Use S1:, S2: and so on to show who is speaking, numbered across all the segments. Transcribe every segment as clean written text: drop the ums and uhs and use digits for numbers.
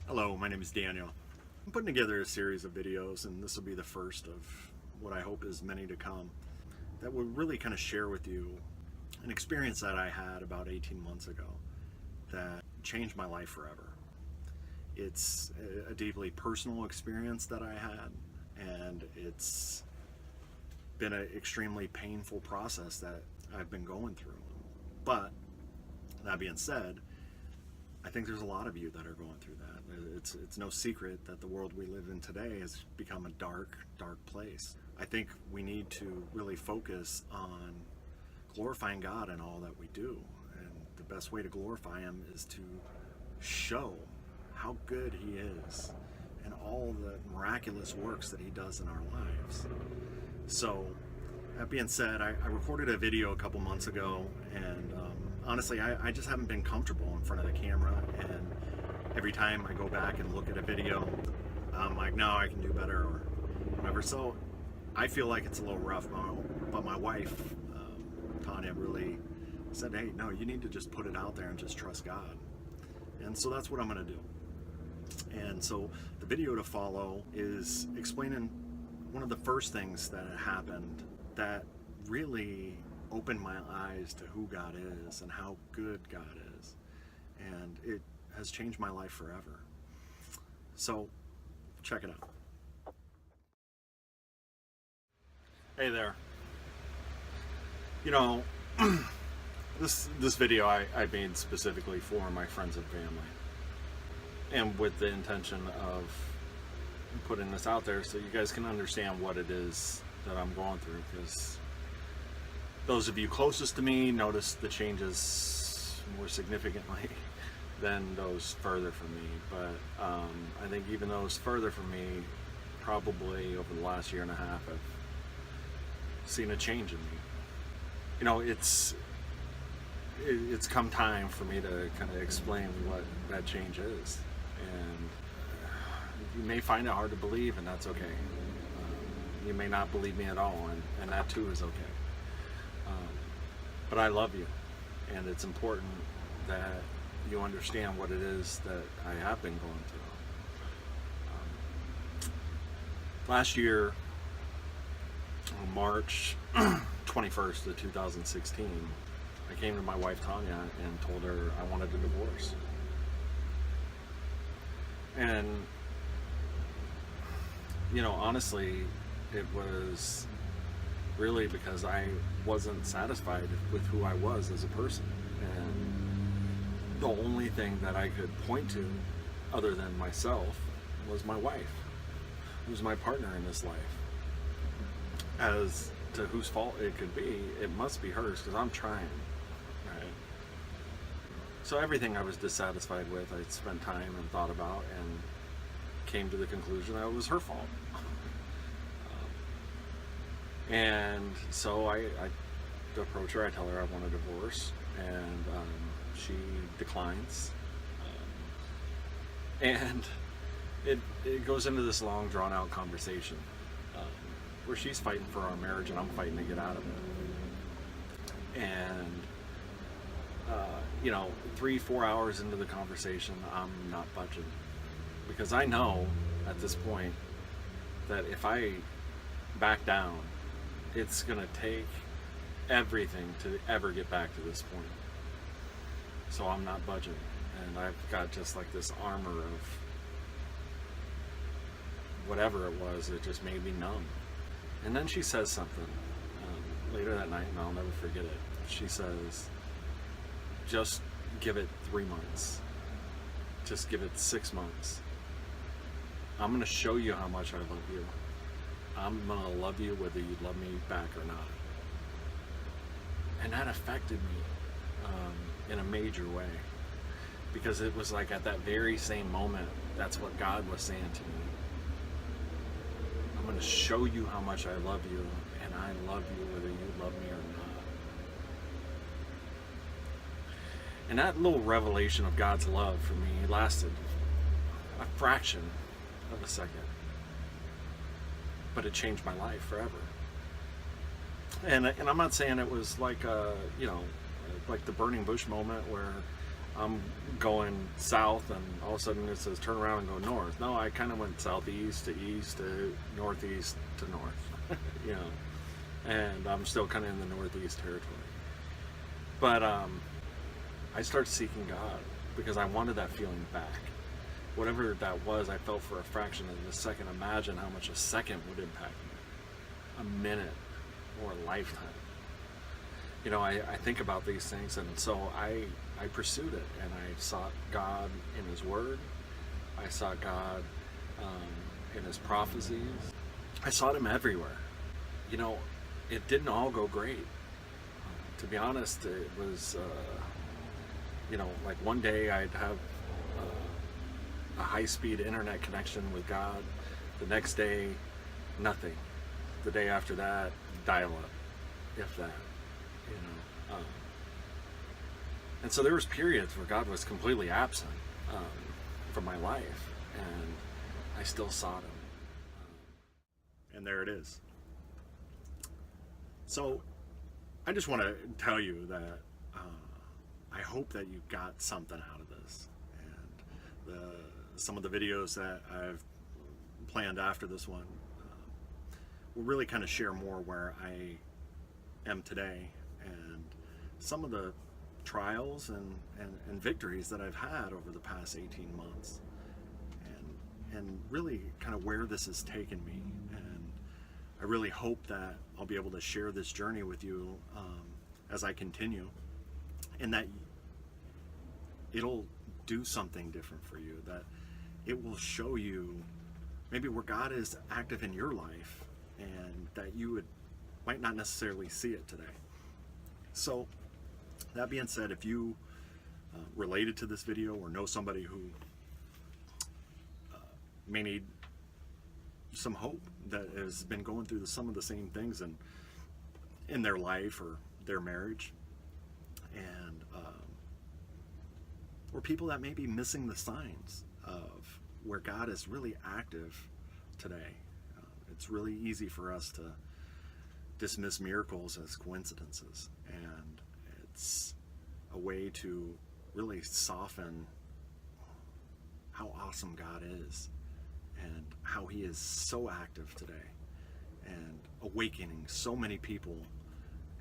S1: Hello, my name is Daniel. I'm putting together a series of videos, and this will be the first of what I hope is many to come, that will really kind of share with you an experience that I had about 18 months ago that changed my life forever. It's a deeply personal experience that I had, and it's been an extremely painful process that I've been going through. But that being said, I think there's a lot of you that are going through that. It's no secret that the world we live in today has become a dark, dark place. I think we need to really focus on glorifying God in all that we do. And the best way to glorify Him is to show how good He is and all the miraculous works that He does in our lives. So, that being said, I recorded a video a couple months ago, and honestly, I just haven't been comfortable in front of the camera, and every time I go back and look at a video, I'm like, no, I can do better, or whatever. So I feel like it's a little rough, but my wife, Tanya, really said, hey, no, you need to just put it out there and just trust God. And so that's what I'm going to do. And so the video to follow is explaining one of the first things that happened that really opened my eyes to who God is and how good God is. And it has changed my life forever. So, check it out. Hey there. You know, this video I made specifically for my friends and family. And with the intention of putting this out there so you guys can understand what it is that I'm going through, because those of you closest to me notice the changes more significantly than those further from me. But I think even those further from me, probably over the last year and a half, have seen a change in me. You know, it's come time for me to kind of explain what that change is. And you may find it hard to believe, and that's okay. You may not believe me at all, and that too is okay. But I love you, and it's important that you understand what it is that I have been going through. Last year, on March 21st of 2016, I came to my wife Tanya and told her I wanted a divorce. And, you know, honestly, it was really because I wasn't satisfied with who I was as a person. And the only thing that I could point to other than myself was my wife, who's my partner in this life. As to whose fault it could be, it must be hers, because I'm trying, right? So everything I was dissatisfied with, I spent time and thought about, and came to the conclusion that it was her fault. And so I approach her, I tell her I want a divorce, and she declines. And it goes into this long, drawn-out conversation where she's fighting for our marriage and I'm fighting to get out of it. And, you know, 3-4 hours into the conversation, I'm not budging. Because I know at this point that if I back down, it's going to take everything to ever get back to this point. So I'm not budging. And I've got just like this armor of whatever it was that just made me numb. And then she says something later that night, and I'll never forget it. She says, just give it 3 months. Just give it 6 months. I'm going to show you how much I love you. I'm going to love you whether you love me back or not. And that affected me in a major way. Because it was like at that very same moment, that's what God was saying to me. I'm going to show you how much I love you, and I love you whether you love me or not. And that little revelation of God's love for me lasted a fraction of a second. But it changed my life forever. And I'm not saying it was like like the burning bush moment where I'm going south, and all of a sudden it says turn around and go north. No, I kind of went southeast to east to northeast to north, you know, and I'm still kind of in the northeast territory. But I started seeking God because I wanted that feeling back. Whatever that was, I felt for a fraction of a second. Imagine how much a second would impact me, a minute or a lifetime. You know, I think about these things, and so I pursued it, and I sought God in His Word. I sought God in His prophecies. I sought Him everywhere. You know, it didn't all go great. To be honest, it was, you know, like one day I'd have a high-speed internet connection with God. The next day, nothing. The day after that, dial-up, if that. You know, and so there was periods where God was completely absent from my life, and I still sought Him. And there it is. So I just want to tell you that I hope that you got something out of this, and some of the videos that I've planned after this one will really kind of share more where I am today, and some of the trials and victories that I've had over the past 18 months, and really kind of where this has taken me. And I really hope that I'll be able to share this journey with you as I continue, and that it'll do something different for you, that it will show you maybe where God is active in your life, and that you might not necessarily see it today. So that being said, if you related to this video or know somebody who may need some hope, that has been going through some of the same things in their life or their marriage, and or people that may be missing the signs of where God is really active today. It's really easy for us to dismiss miracles as coincidences, and it's a way to really soften how awesome God is and how He is so active today and awakening so many people.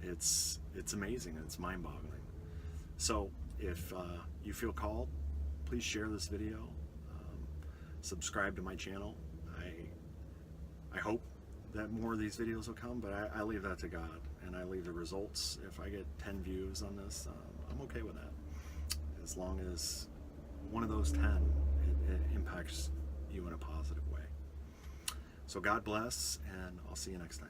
S1: It's amazing. It's mind-boggling. So if you feel called, please share this video, subscribe to my channel. I hope that more of these videos will come, but I leave that to God, and I leave the results. If I get 10 views on this, I'm okay with that, as long as one of those 10 it impacts you in a positive way. So God bless, and I'll see you next time.